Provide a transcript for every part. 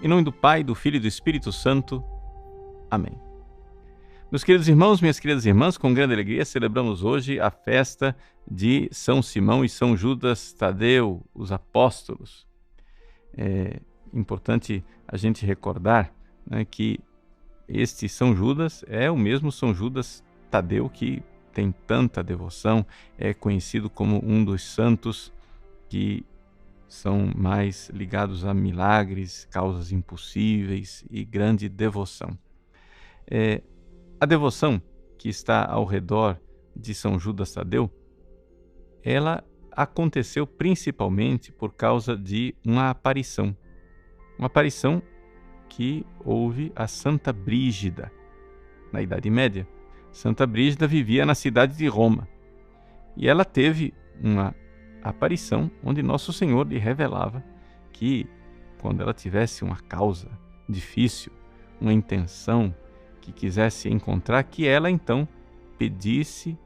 Em nome do Pai, do Filho e do Espírito Santo. Amém. Meus queridos irmãos, minhas queridas irmãs, com grande alegria celebramos hoje a festa de São Simão e São Judas Tadeu, os apóstolos. É importante a gente recordar, né, que este São Judas é o mesmo São Judas Tadeu que tem tanta devoção, é conhecido como um dos santos que são mais ligados a milagres, causas impossíveis e grande devoção. A devoção que está ao redor de São Judas Tadeu, ela aconteceu principalmente por causa de uma aparição que houve a Santa Brígida, na Idade Média. Santa Brígida vivia na cidade de Roma e ela teve uma aparição onde Nosso Senhor lhe revelava que quando ela tivesse uma causa difícil, uma intenção que quisesse encontrar, que ela então pedisse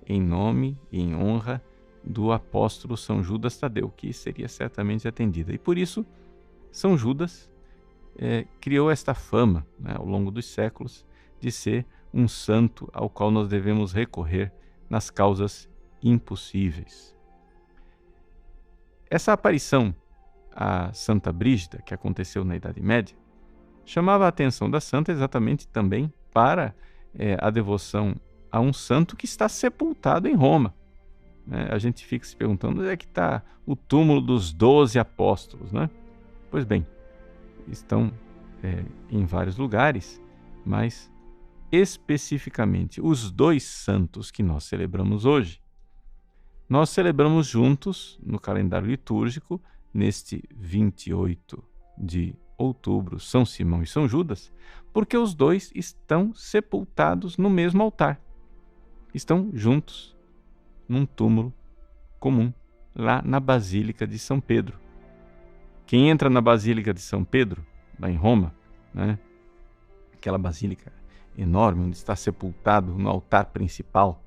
em nome e em honra do apóstolo São Judas Tadeu, que seria certamente atendida. E por isso São Judas criou esta fama, né, ao longo dos séculos, de ser um santo ao qual nós devemos recorrer nas causas impossíveis. Essa aparição a Santa Brígida, que aconteceu na Idade Média, chamava a atenção da santa exatamente também para a devoção a um santo que está sepultado em Roma. A gente fica se perguntando onde é que está o túmulo dos 12 apóstolos, né? Pois bem, estão em vários lugares, mas especificamente os dois santos que nós celebramos hoje, nós celebramos juntos no calendário litúrgico, neste 28 de outubro, São Simão e São Judas, porque os dois estão sepultados no mesmo altar. Estão juntos num túmulo comum, lá na Basílica de São Pedro. Quem entra na Basílica de São Pedro, lá em Roma, né, aquela basílica enorme, onde está sepultado no altar principal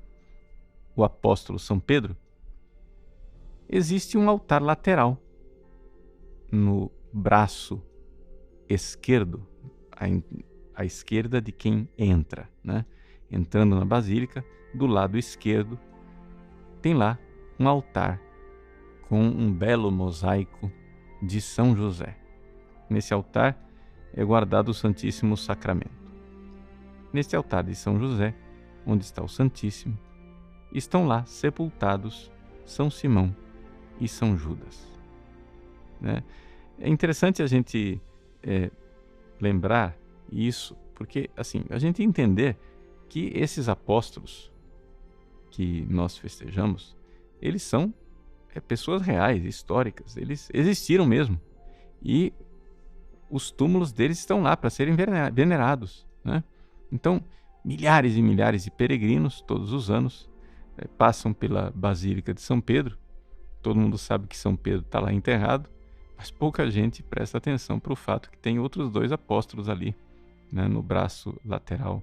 o apóstolo São Pedro, existe um altar lateral no braço esquerdo, à esquerda de quem entra, né? Entrando na basílica, do lado esquerdo, tem lá um altar com um belo mosaico de São José. Nesse altar é guardado o Santíssimo Sacramento. Neste altar de São José, onde está o Santíssimo, estão lá sepultados São Simão e São Judas. Né? É interessante a gente lembrar isso, porque assim, a gente entender que esses apóstolos que nós festejamos, eles são pessoas reais, históricas, eles existiram mesmo. E os túmulos deles estão lá para serem venerados, né? Então, milhares e milhares de peregrinos, todos os anos, passam pela Basílica de São Pedro. Todo mundo sabe que São Pedro está lá enterrado, mas pouca gente presta atenção para o fato que tem outros dois apóstolos ali, né, no braço lateral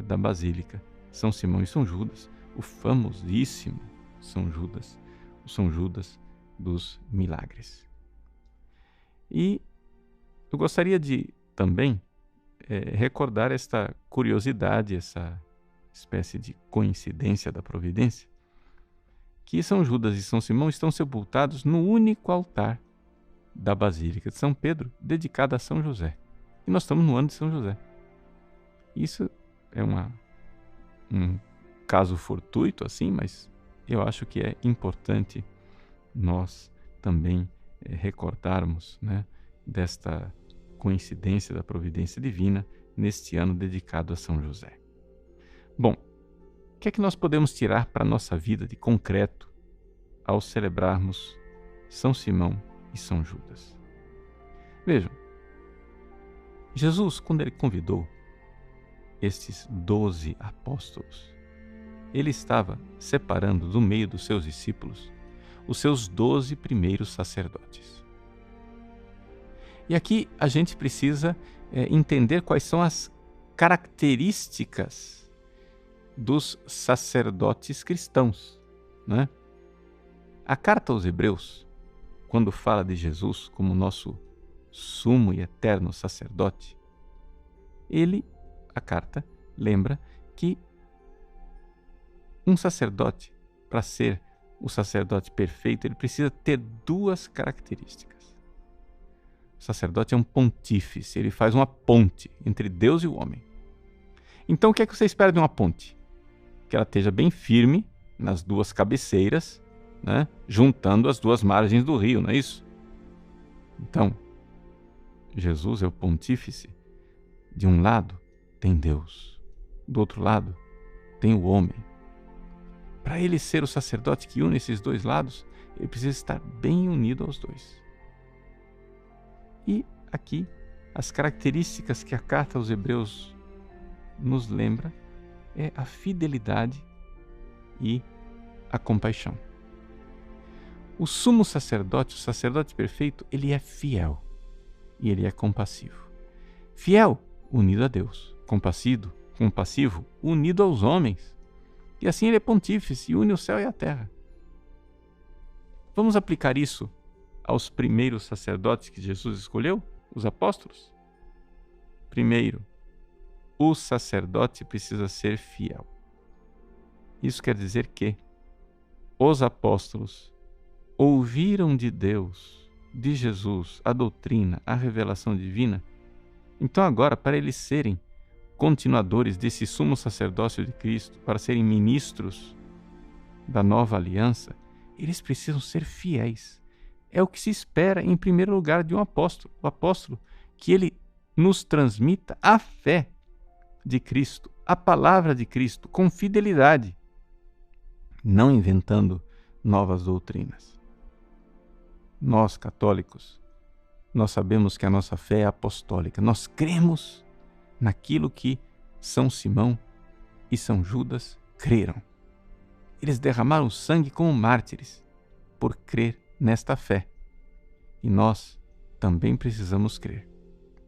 da Basílica, São Simão e São Judas, o famosíssimo São Judas, o São Judas dos milagres. E eu gostaria de também recordar esta curiosidade, essa espécie de coincidência da providência, que São Judas e São Simão estão sepultados no único altar da Basílica de São Pedro, dedicado a São José. E nós estamos no ano de São José. Isso é um caso fortuito, assim, mas eu acho que é importante nós também recordarmos, né, desta coincidência da providência divina neste ano dedicado a São José. Bom, o que é que nós podemos tirar para a nossa vida de concreto ao celebrarmos São Simão e São Judas? Vejam, Jesus, quando ele convidou estes 12 apóstolos, ele estava separando do meio dos seus discípulos os seus 12 primeiros sacerdotes. E aqui a gente precisa entender quais são as características dos sacerdotes cristãos, né? A carta aos Hebreus, quando fala de Jesus como nosso sumo e eterno sacerdote, a carta lembra que um sacerdote, para ser o sacerdote perfeito, ele precisa ter duas características. O sacerdote é um pontífice, ele faz uma ponte entre Deus e o homem. Então o que é que você espera de uma ponte? Que ela esteja bem firme nas duas cabeceiras, né, juntando as duas margens do rio, não é isso? Então, Jesus é o pontífice. De um lado tem Deus, do outro lado tem o homem. Para ele ser o sacerdote que une esses dois lados, ele precisa estar bem unido aos dois. E aqui, as características que a carta aos Hebreus nos lembra é a fidelidade e a compaixão. O sumo sacerdote, o sacerdote perfeito, ele é fiel e ele é compassivo. Fiel, unido a Deus. Compassivo, unido aos homens. E assim ele é pontífice e une o céu e a terra. Vamos aplicar isso aos primeiros sacerdotes que Jesus escolheu, os apóstolos? Primeiro, o sacerdote precisa ser fiel. Isso quer dizer que os apóstolos ouviram de Deus, de Jesus, a doutrina, a revelação divina. Então agora, para eles serem continuadores desse sumo sacerdócio de Cristo, para serem ministros da nova aliança, eles precisam ser fiéis. É o que se espera, em primeiro lugar, de um apóstolo. O apóstolo, que ele nos transmita a fé de Cristo, a palavra de Cristo, com fidelidade, não inventando novas doutrinas. Nós, católicos, nós sabemos que a nossa fé é apostólica. Nós cremos naquilo que São Simão e São Judas creram. Eles derramaram sangue como mártires por crer nesta fé. E nós também precisamos crer.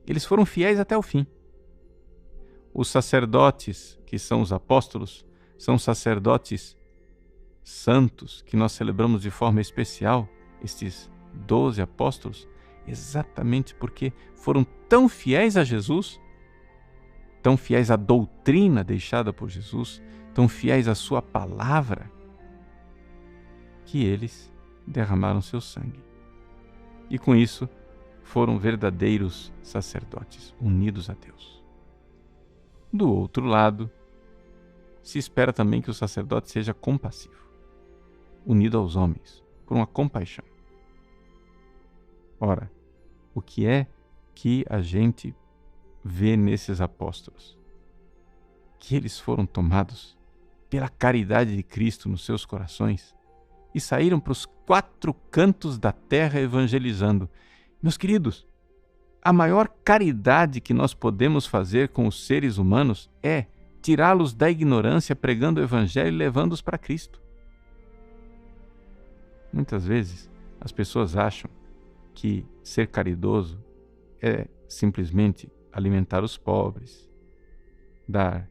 Eles foram fiéis até o fim. Os sacerdotes, que são os apóstolos, são sacerdotes santos que nós celebramos de forma especial, estes 12 apóstolos, exatamente porque foram tão fiéis a Jesus, tão fiéis à doutrina deixada por Jesus, tão fiéis à sua palavra, que eles derramaram seu sangue. E com isso foram verdadeiros sacerdotes, unidos a Deus. Do outro lado, se espera também que o sacerdote seja compassivo, unido aos homens, por uma compaixão. Ora, o que é que a gente vê nesses apóstolos? Que eles foram tomados pela caridade de Cristo nos seus corações e saíram para os 4 cantos da terra evangelizando. Meus queridos, a maior caridade que nós podemos fazer com os seres humanos é tirá-los da ignorância pregando o evangelho e levando-os para Cristo. Muitas vezes as pessoas acham que ser caridoso é simplesmente alimentar os pobres, dar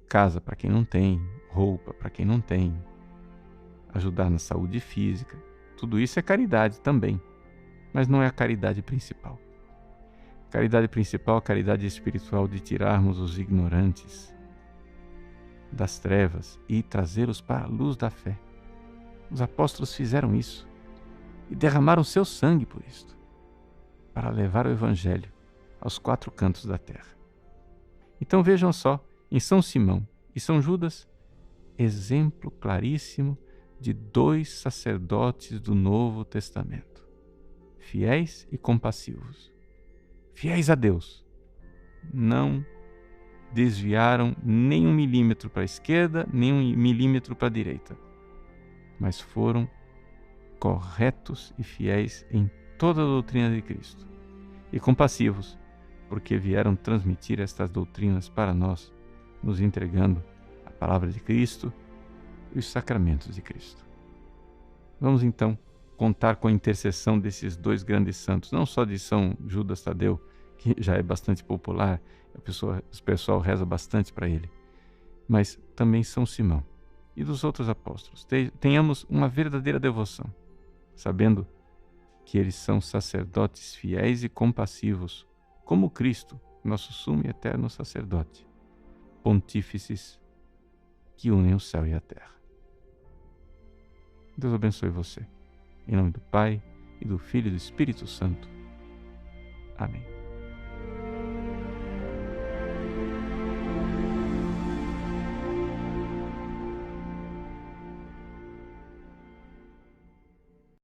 casa para quem não tem, roupa para quem não tem, ajudar na saúde física. Tudo isso é caridade também, mas não é a caridade principal. A caridade principal é a caridade espiritual de tirarmos os ignorantes das trevas e trazê-los para a luz da fé. Os apóstolos fizeram isso e derramaram seu sangue por isto, para levar o evangelho aos 4 cantos da terra. Então vejam só, em São Simão e São Judas, exemplo claríssimo de 2 sacerdotes do Novo Testamento, fiéis e compassivos, fiéis a Deus, não desviaram nem 1 milímetro para a esquerda, nem 1 milímetro para a direita, mas foram corretos e fiéis em toda a doutrina de Cristo, e compassivos, porque vieram transmitir estas doutrinas para nós, nos entregando a palavra de Cristo e os sacramentos de Cristo. Vamos então contar com a intercessão desses 2 grandes santos, não só de São Judas Tadeu, que já é bastante popular, o pessoal reza bastante para ele, mas também São Simão e dos outros apóstolos. Tenhamos uma verdadeira devoção, sabendo que eles são sacerdotes fiéis e compassivos, como Cristo, nosso sumo e eterno sacerdote, pontífices que unem o céu e a terra. Deus abençoe você. Em nome do Pai, e do Filho e do Espírito Santo. Amém.